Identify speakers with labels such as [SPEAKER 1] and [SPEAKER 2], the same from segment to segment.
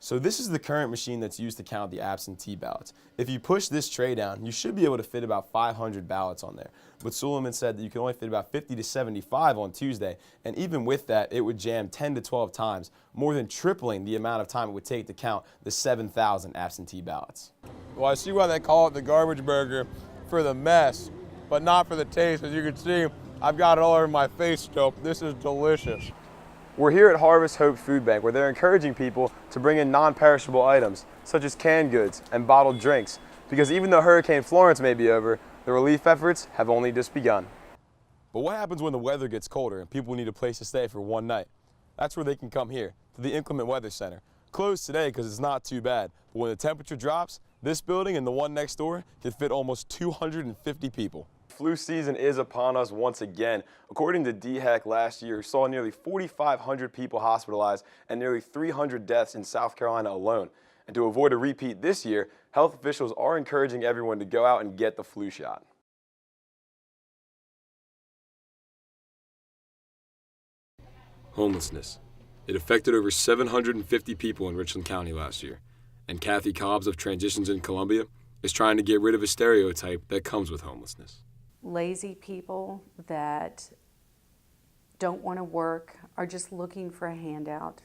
[SPEAKER 1] So this is the current machine that's used to count the absentee ballots. If you push this tray down, you should be able to fit about 500 ballots on there. But Suleiman said that you can only fit about 50 to 75 on Tuesday, and even with that, it would jam 10 to 12 times, more than tripling the amount of time it would take to count the 7,000 absentee ballots.
[SPEAKER 2] Well, I see why they call it the garbage burger, for the mess, but not for the taste. As you can see, I've got it all over my face still. This is delicious.
[SPEAKER 1] We're here at Harvest Hope Food Bank, where they're encouraging people to bring in non-perishable items, such as canned goods and bottled drinks, because even though Hurricane Florence may be over, the relief efforts have only just begun. But what happens when the weather gets colder and people need a place to stay for one night? That's where they can come here, to the Inclement Weather Center. Closed today because it's not too bad, but when the temperature drops, this building and the one next door can fit almost 250 people. Flu season is upon us once again. According to DHEC, last year saw nearly 4,500 people hospitalized and nearly 300 deaths in South Carolina alone. And to avoid a repeat this year, health officials are encouraging everyone to go out and get the flu shot. Homelessness. It affected over 750 people in Richland County last year. And Kathy Cobbs of Transitions in Columbia is trying to get rid of a stereotype that comes with homelessness.
[SPEAKER 3] Lazy people that don't want to work are just looking for a handout.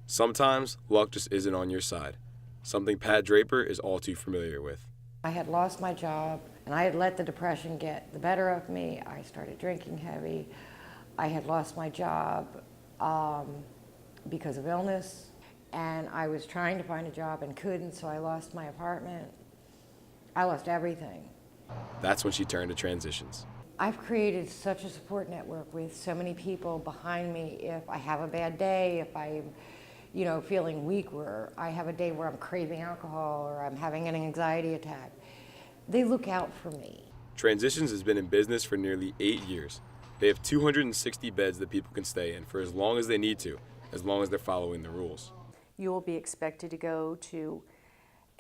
[SPEAKER 1] Sometimes luck just isn't on your side, something Pat Draper is all too familiar with.
[SPEAKER 4] I had lost my job and I had let the depression get the better of me. I started drinking heavy. I had lost my job because of illness, and I was trying to find a job and couldn't, so I lost my apartment. I lost everything.
[SPEAKER 1] That's when she turned to Transitions.
[SPEAKER 4] I've created such a support network with so many people behind me. If I have a bad day, if I'm, feeling weak, or I have a day where I'm craving alcohol or I'm having an anxiety attack, they look out for me.
[SPEAKER 1] Transitions has been in business for nearly 8 years. They have 260 beds that people can stay in for as long as they need to, as long as they're following the rules.
[SPEAKER 3] You will be expected to go to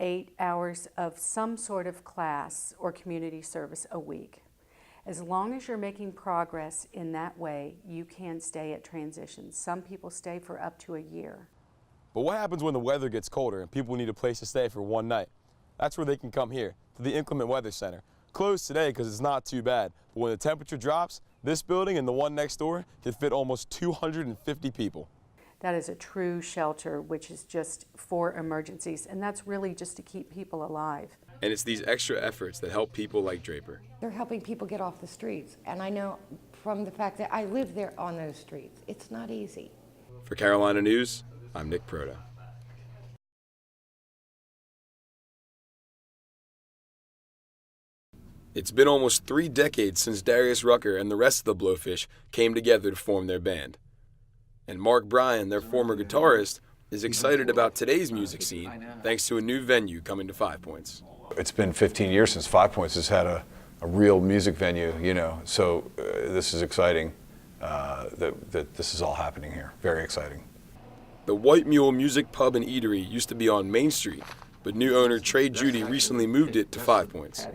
[SPEAKER 3] 8 hours of some sort of class or community service a week. As long as you're making progress in that way, you can stay at Transitions. Some people stay for up to a year.
[SPEAKER 1] But what happens when the weather gets colder and people need a place to stay for one night? That's where they can come here, to the Inclement Weather Center. Closed today because it's not too bad, but when the temperature drops, this building and the one next door can fit almost 250 people.
[SPEAKER 3] That is a true shelter, which is just for emergencies, and that's really just to keep people alive.
[SPEAKER 1] And it's these extra efforts that help people like Draper.
[SPEAKER 4] They're helping people get off the streets, and I know from the fact that I live there on those streets, it's not easy.
[SPEAKER 1] For Carolina News, I'm Nick Proto. It's been almost 3 decades since Darius Rucker and the rest of the Blowfish came together to form their band. And Mark Bryan, their former guitarist, is excited about today's music scene thanks to a new venue coming to Five Points.
[SPEAKER 5] It's been 15 years since Five Points has had a real music venue, so this is exciting that this is all happening here. Very exciting.
[SPEAKER 1] The White Mule Music Pub and Eatery used to be on Main Street, but new owner Trey Judy recently moved it to 5 Points.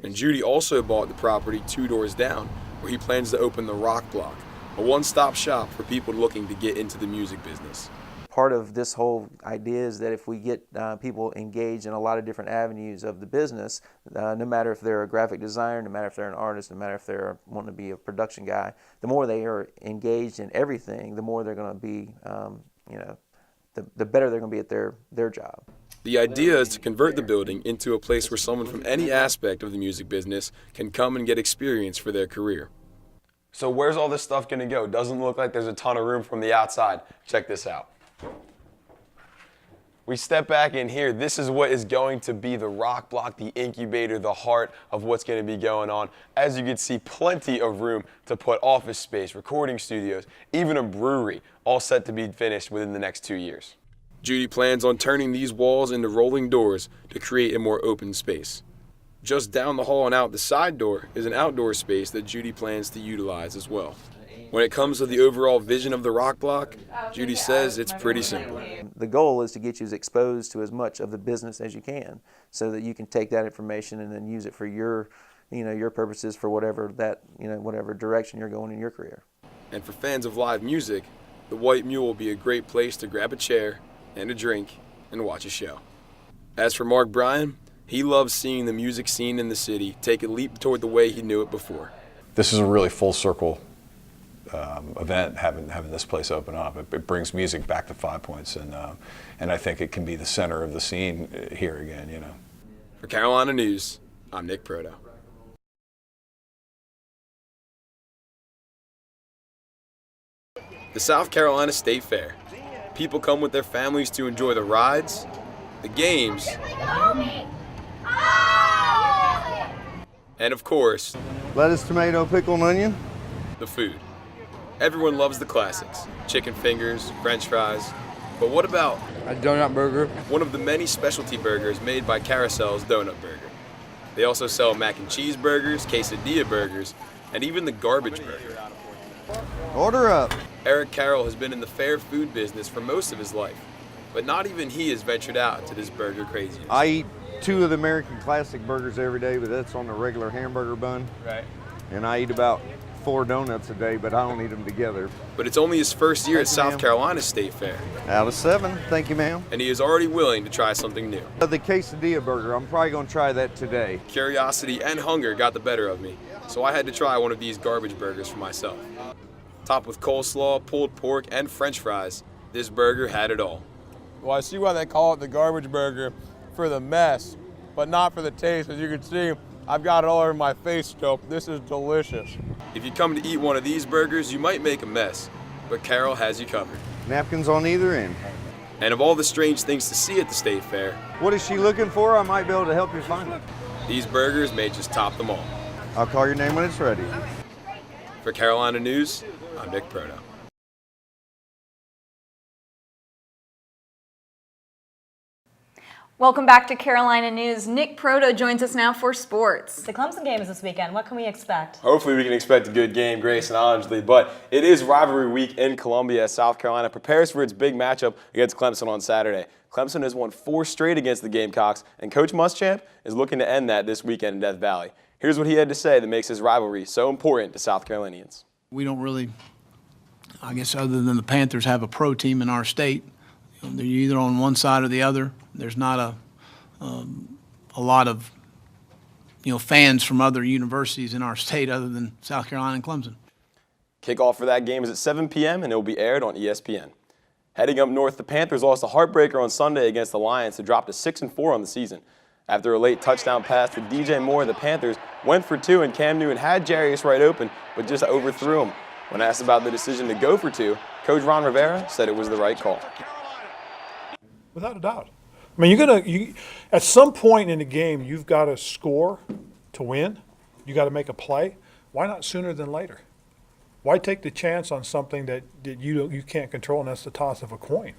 [SPEAKER 1] And Judy also bought the property 2 doors down, where he plans to open the Rock Block, a one-stop shop for people looking to get into the music business.
[SPEAKER 6] Part of this whole idea is that if we get people engaged in a lot of different avenues of the business, no matter if they're a graphic designer, no matter if they're an artist, no matter if they're wanting to be a production guy, the more they are engaged in everything, the more they're going to be, the better they're going to be at their job.
[SPEAKER 1] The idea is to convert the building into a place where someone from any aspect of the music business can come and get experience for their career. So where's all this stuff going to go? Doesn't look like there's a ton of room from the outside. Check this out. We step back in here, this is what is going to be the rock block, the incubator, the heart of what's going to be going on. As you can see, plenty of room to put office space, recording studios, even a brewery, all set to be finished within the next 2 years. Judy plans on turning these walls into rolling doors to create a more open space. Just down the hall and out the side door is an outdoor space that Judy plans to utilize as well. When it comes to the overall vision of the rock block, Judy says it's pretty simple.
[SPEAKER 6] The goal is to get you exposed to as much of the business as you can, so that you can take that information and then use it for your purposes for whatever direction you're going in your career.
[SPEAKER 1] And for fans of live music, the White Mule will be a great place to grab a chair and a drink and watch a show. As for Mark Bryan, he loves seeing the music scene in the city take a leap toward the way he knew it before.
[SPEAKER 5] This is a really full circle event, having this place open up. It brings music back to 5 Points, and I think it can be the center of the scene here again, you know.
[SPEAKER 1] For Carolina News, I'm Nick Proto. The South Carolina State Fair. People come with their families to enjoy the rides, the games, and of course,
[SPEAKER 7] lettuce, tomato, pickle, and onion.
[SPEAKER 1] the food. Everyone loves the classics, chicken fingers, french fries, but what about
[SPEAKER 2] A donut burger.
[SPEAKER 1] one of the many specialty burgers made by Carousel's Donut Burger? They also sell mac and cheese burgers, quesadilla burgers, and even the garbage burger.
[SPEAKER 7] Order up.
[SPEAKER 1] Eric Carroll has been in the fair food business for most of his life, but not even he has ventured out into this burger craziness.
[SPEAKER 7] I eat 2 of the American Classic burgers every day, but that's on the regular hamburger bun.
[SPEAKER 1] Right.
[SPEAKER 7] And I eat about 4 donuts a day, but I don't eat them together.
[SPEAKER 1] But it's only his first year at
[SPEAKER 7] Thank you,
[SPEAKER 1] South
[SPEAKER 7] ma'am.
[SPEAKER 1] Carolina State Fair,
[SPEAKER 7] Out of 7, thank you, ma'am.
[SPEAKER 1] and he is already willing to try something new.
[SPEAKER 7] The quesadilla burger, I'm probably gonna try that today.
[SPEAKER 1] Curiosity and hunger got the better of me, so I had to try one of these garbage burgers for myself. Topped with coleslaw, pulled pork, and french fries, this burger had it all.
[SPEAKER 2] Well, I see why they call it the garbage burger, for the mess, but not for the taste. As you can see, I've got it all over my face still. This is delicious.
[SPEAKER 1] If you come to eat one of these burgers, you might make a mess, but Carol has you covered.
[SPEAKER 7] Napkins on either end.
[SPEAKER 1] And of all the strange things to see at the State Fair,
[SPEAKER 7] What is she looking for? I might be able to help you find it.
[SPEAKER 1] these burgers may just top them all.
[SPEAKER 7] I'll call your name when it's ready.
[SPEAKER 1] For Carolina News, I'm Nick Proto.
[SPEAKER 8] Welcome back to Carolina News. Nick Proto joins us now for sports.
[SPEAKER 9] The Clemson game is this weekend. What can we expect?
[SPEAKER 1] Hopefully we can expect a good game, Grace and Anjali, but it is rivalry week in Columbia as South Carolina prepares for its big matchup against Clemson on Saturday. Clemson has won 4 straight against the Gamecocks, and Coach Muschamp is looking to end that this weekend in Death Valley. Here's what he had to say that makes this rivalry so important to South Carolinians.
[SPEAKER 10] We don't really, I guess other than the Panthers, have a pro team in our state. They're either on one side or the other. There's not a lot of fans from other universities in our state other than South Carolina and Clemson.
[SPEAKER 1] Kickoff for that game is at 7 p.m. and it will be aired on ESPN. Heading up north, the Panthers lost a heartbreaker on Sunday against the Lions to drop to 6-4 on the season. After a late touchdown pass to DJ Moore, the Panthers went for 2 and Cam Newton had Jarius Wright open but just overthrew him. When asked about the decision to go for 2, Coach Ron Rivera said it was the right call.
[SPEAKER 11] Without a doubt. I mean, at some point in the game, you've got to score to win. You got to make a play. Why not sooner than later? Why take the chance on something that you can't control, and that's the toss of a coin?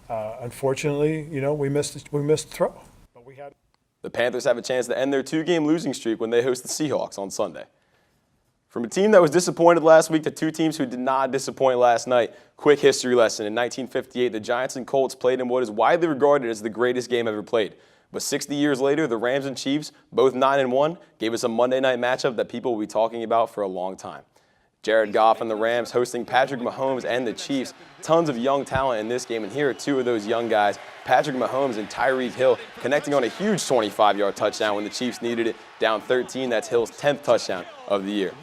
[SPEAKER 11] Unfortunately, we missed the throw. But we had.
[SPEAKER 1] The Panthers have a chance to end their 2-game losing streak when they host the Seahawks on Sunday. From a team that was disappointed last week to 2 teams who did not disappoint last night, quick history lesson. In 1958, the Giants and Colts played in what is widely regarded as the greatest game ever played. But 60 years later, the Rams and Chiefs, both 9-1, gave us a Monday night matchup that people will be talking about for a long time. Jared Goff and the Rams hosting Patrick Mahomes and the Chiefs. Tons of young talent in this game, and here are 2 of those young guys, Patrick Mahomes and Tyreek Hill, connecting on a huge 25-yard touchdown when the Chiefs needed it, down 13. That's Hill's 10th touchdown of the year.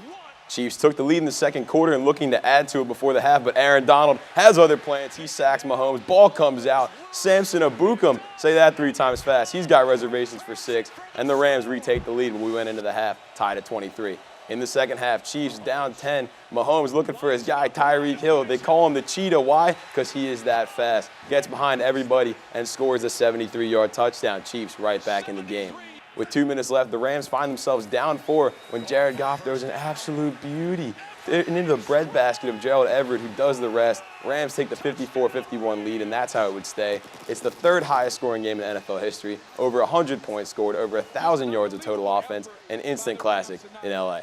[SPEAKER 1] Chiefs took the lead in the second quarter and looking to add to it before the half, but Aaron Donald has other plans. He sacks Mahomes. Ball comes out. Samson Abukum, say that 3 times fast. He's got reservations for 6, and the Rams retake the lead when we went into the half, tied at 23. In the second half, Chiefs down 10. Mahomes looking for his guy, Tyreek Hill. They call him the Cheetah. Why? Because he is that fast. Gets behind everybody and scores a 73-yard touchdown. Chiefs right back in the game. With 2 minutes left, the Rams find themselves down 4 when Jared Goff throws an absolute beauty into the breadbasket of Gerald Everett, who does the rest. Rams take the 54-51 lead, and that's how it would stay. It's the 3rd highest scoring game in NFL history, over 100 points scored, over 1,000 yards of total offense, an instant classic in LA.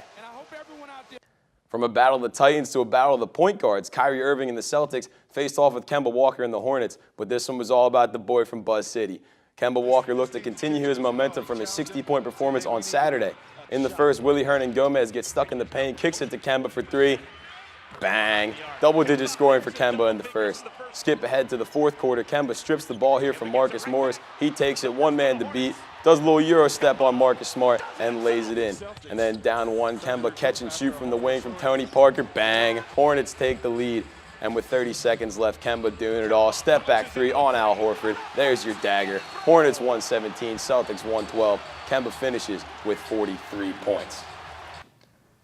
[SPEAKER 1] From a battle of the Titans to a battle of the point guards, Kyrie Irving and the Celtics faced off with Kemba Walker and the Hornets, but this one was all about the boy from Buzz City. Kemba Walker looks to continue his momentum from his 60-point performance on Saturday. In the first, Willie Hernan Gomez gets stuck in the paint, kicks it to Kemba for 3. Bang. Double-digit scoring for Kemba in the first. Skip ahead to the fourth quarter. Kemba strips the ball here from Marcus Morris. He takes it, one man to beat, does a little Euro step on Marcus Smart, and lays it in. And then down one, Kemba catch and shoot from the wing from Tony Parker. Bang. Hornets take the lead. And with 30 seconds left, Kemba doing it all. Step back three on Al Horford. There's your dagger. Hornets 117, Celtics 112. Kemba finishes with 43 points.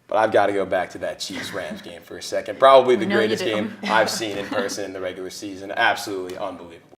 [SPEAKER 1] But I've got to go back to that Chiefs-Rams game for a second. Probably the greatest game I've seen in person in the regular season. Absolutely unbelievable.